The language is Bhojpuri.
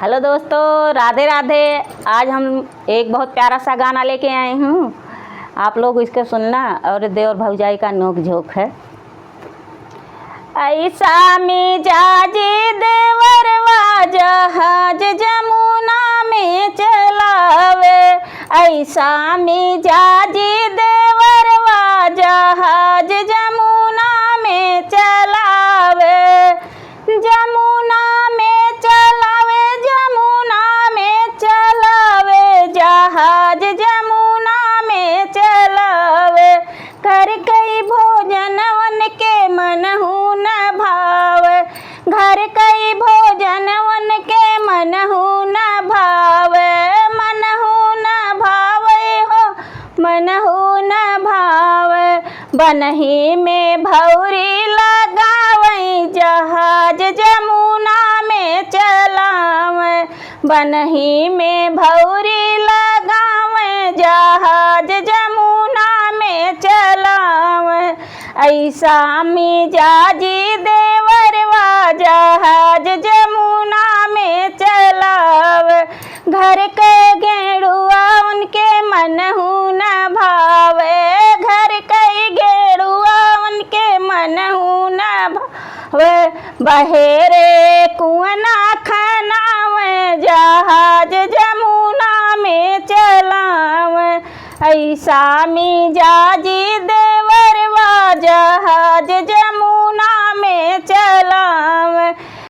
हेलो दोस्तों, राधे राधे। आज हम एक बहुत प्यारा सा गाना लेके आए हूँ, आप लोग इसको सुनना। और देवर भौजाई का नोक झोंक है। ऐसा मिजाजी देवरवा जहाज जमुना में चलावे, ऐसा मिजाजी देवरवा जहाज जमुना में चलावे, जमुना में चलावे, जमुना में चलावे, जहाज जमुना में चलावे। कर कई भोजनवन के मनहु न भावे, घर कई भोजनवन के मनहु न भावे, मनहु न भावे हो, मनहु न भावे। बनही में भौरी लगावई, जहाज जमुना में चलावे, बनही में भौरी लगावे, जहाज जमुना में चलावे। ऐसा मिजाजी देवरवा जहाज जमुना में चलावे, घर के गेड़ुआ उनके मनहु न भावे, घर के गेड़ुआ उनके मनहु न भावे। बहेरे कुआं खनावे, जहाज जमुना में चलावे, ऐसा मिजाजी